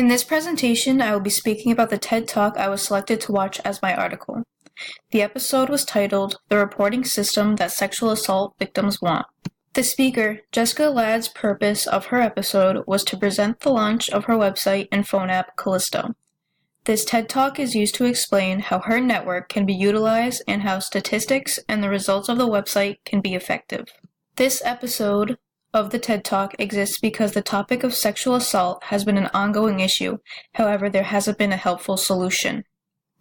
In this presentation, I will be speaking about the TED Talk I was selected to watch as my article. The episode was titled, "The Reporting System That Sexual Assault Victims Want." The speaker, Jessica Ladd's purpose of her episode was to present the launch of her website and phone app, Callisto. This TED Talk is used to explain how her network can be utilized and how statistics and the results of the website can be effective. This episode of the TED Talk exists because the topic of sexual assault has been an ongoing issue. However, there hasn't been a helpful solution.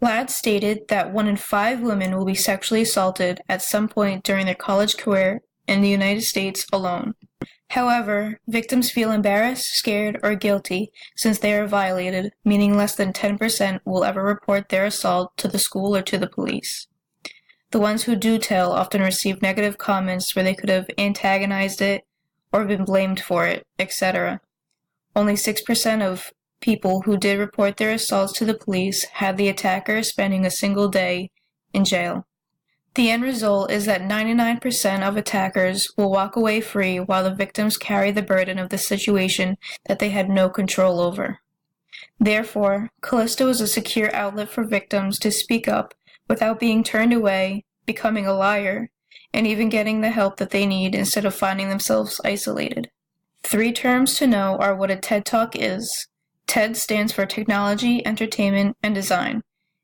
Ladd stated that 1 in 5 women will be sexually assaulted at some point during their college career in the United States alone. However, victims feel embarrassed, scared, or guilty since they are violated, meaning less than 10% will ever report their assault to the school or to the police. The ones who do tell often receive negative comments where they could have antagonized it or been blamed for it, etc. Only 6% of people who did report their assaults to the police had the attacker spending a single day in jail. The end result is that 99% of attackers will walk away free while the victims carry the burden of the situation that they had no control over. Therefore, Callisto is a secure outlet for victims to speak up without being turned away, becoming a liar, and even getting the help that they need instead of finding themselves isolated. 3 terms to know are what a TED Talk is. TED stands for Technology, Entertainment, and Design,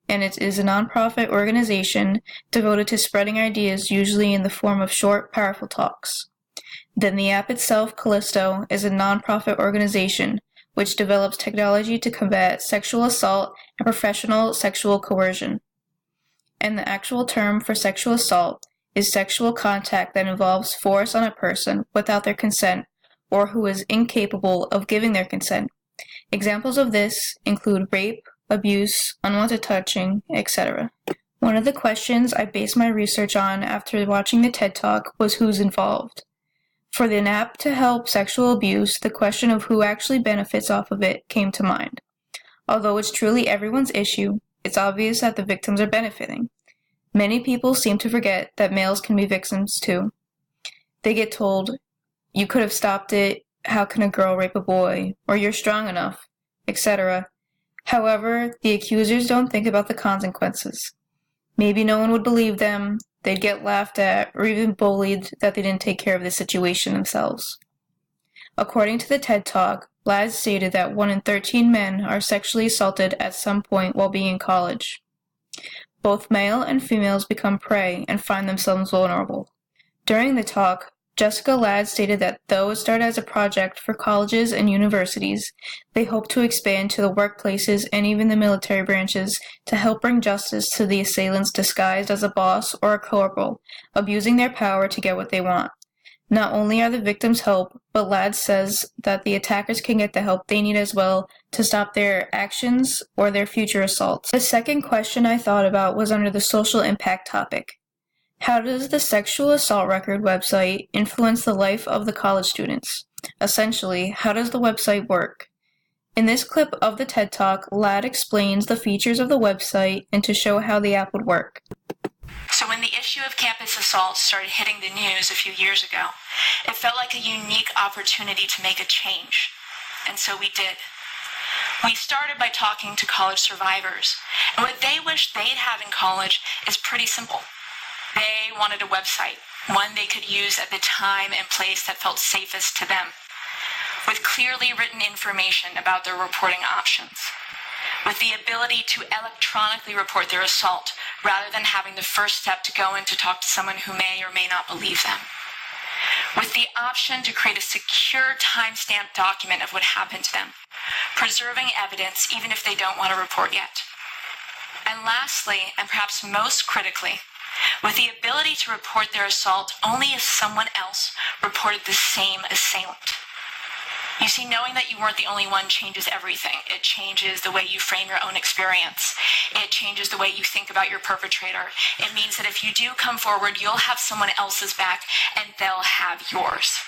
and it is a nonprofit organization devoted to spreading ideas, usually in the form of short, powerful talks. Then the app itself, Callisto, is a nonprofit organization which develops technology to combat sexual assault and professional sexual coercion. And the actual term for sexual assault is sexual contact that involves force on a person without their consent or who is incapable of giving their consent. Examples of this include rape, abuse, unwanted touching, etc. One of the questions I based my research on after watching the TED Talk was who's involved. For the app to help sexual abuse, the question of who actually benefits off of it came to mind. Although it's truly everyone's issue, it's obvious that the victims are benefiting. Many people seem to forget that males can be victims too. They get told, "You could have stopped it, how can a girl rape a boy?" or "You're strong enough," etc. However, the accusers don't think about the consequences. Maybe no one would believe them, they'd get laughed at, or even bullied that they didn't take care of the situation themselves. According to the TED Talk, Ladd stated that 1 in 13 men are sexually assaulted at some point while being in college. Both male and females become prey and find themselves vulnerable. During the talk, Jessica Ladd stated that though it started as a project for colleges and universities, they hope to expand to the workplaces and even the military branches to help bring justice to the assailants disguised as a boss or a corporal, abusing their power to get what they want. Not only are the victims helped, but Ladd says that the attackers can get the help they need as well to stop their actions or their future assaults. The second question I thought about was under the social impact topic. How does the Sexual Assault Record website influence the life of the college students? Essentially, how does the website work? In this clip of the TED Talk, Ladd explains the features of the website and to show how the app would work. So when the issue of campus assault started hitting the news a few years ago, it felt like a unique opportunity to make a change. And so we did. We started by talking to college survivors, and what they wish they'd have in college is pretty simple. They wanted a website, one they could use at the time and place that felt safest to them, with clearly written information about their reporting options, with the ability to electronically report their assault rather than having the first step to go in to talk to someone who may or may not believe them, with the option to create a secure timestamped document of what happened to them, preserving evidence even if they don't want to report yet. And lastly, and perhaps most critically, with the ability to report their assault only if someone else reported the same assailant. You see, knowing that you weren't the only one changes everything. It changes the way you frame your own experience. It changes the way you think about your perpetrator. It means that if you do come forward, you'll have someone else's back and they'll have yours.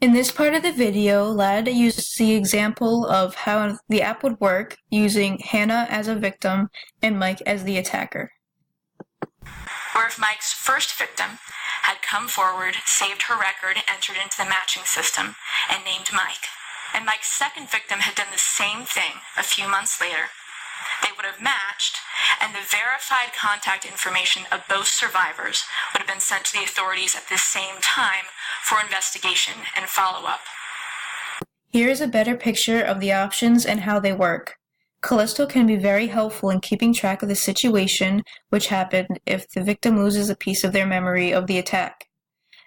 In this part of the video, Ladd uses the example of how the app would work using Hannah as a victim and Mike as the attacker. Or if Mike's first victim had come forward, saved her record, entered into the matching system, and named Mike. and Mike's second victim had done the same thing a few months later, they would have matched, and the verified contact information of both survivors would have been sent to the authorities at the same time for investigation and follow-up. Here is a better picture of the options and how they work. Callisto can be very helpful in keeping track of the situation which happened if the victim loses a piece of their memory of the attack,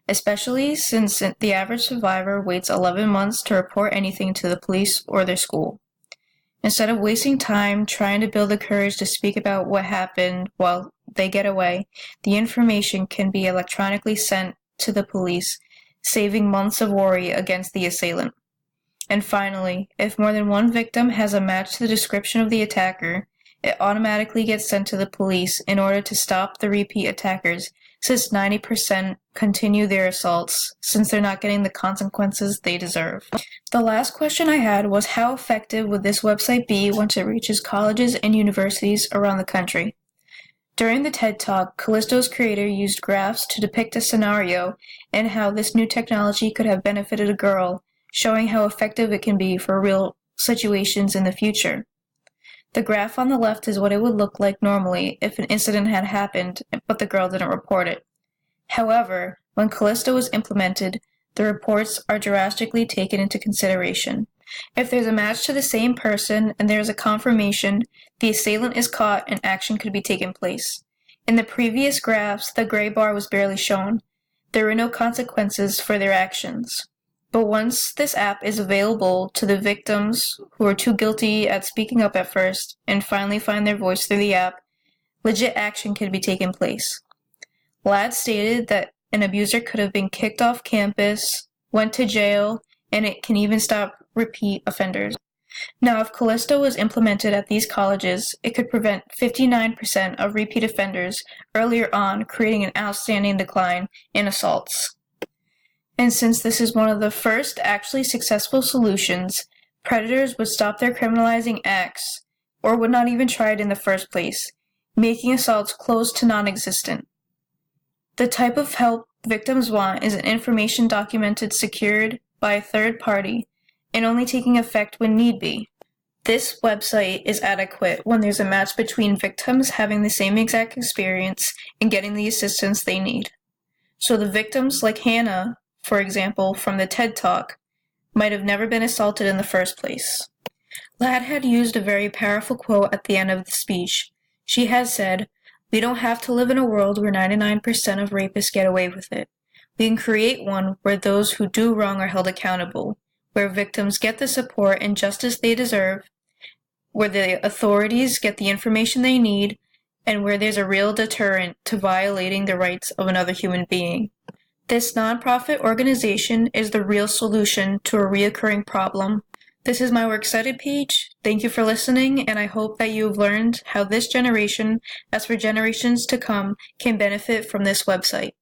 especially since the average survivor waits 11 months to report anything to the police or their school. Instead of wasting time trying to build the courage to speak about what happened while they get away, the information can be electronically sent to the police, saving months of worry against the assailant. And finally, if more than one victim has a match to the description of the attacker, it automatically gets sent to the police in order to stop the repeat attackers, since 90% continue their assaults since they're not getting the consequences they deserve. The last question I had was, how effective would this website be once it reaches colleges and universities around the country? During the TED Talk, Callisto's creator used graphs to depict a scenario and how this new technology could have benefited a girl, showing how effective it can be for real situations in the future. The graph on the left is what it would look like normally if an incident had happened, but the girl didn't report it. However, when Callisto was implemented, the reports are drastically taken into consideration. If there's a match to the same person and there is a confirmation, the assailant is caught and action could be taken place. In the previous graphs, the gray bar was barely shown. There were no consequences for their actions. But once this app is available to the victims who are too guilty at speaking up at first and finally find their voice through the app, legit action can be taken place. Ladd stated that an abuser could have been kicked off campus, went to jail, and it can even stop repeat offenders. Now, if Callisto was implemented at these colleges, it could prevent 59% of repeat offenders earlier on, creating an outstanding decline in assaults. And since this is one of the first actually successful solutions, predators would stop their criminalizing acts, or would not even try it in the first place, making assaults close to non-existent. The type of help victims want is an information documented secured by a third party, and only taking effect when need be. This website is adequate when there's a match between victims having the same exact experience and getting the assistance they need. So the victims, like Hannah, for example, from the TED Talk, might have never been assaulted in the first place. Ladd had used a very powerful quote at the end of the speech. She had said, "We don't have to live in a world where 99% of rapists get away with it. We can create one where those who do wrong are held accountable, where victims get the support and justice they deserve, where the authorities get the information they need, and where there's a real deterrent to violating the rights of another human being." This nonprofit organization is the real solution to a reoccurring problem. This is my Works Cited page. Thank you for listening, and I hope that you have learned how this generation, as for generations to come, can benefit from this website.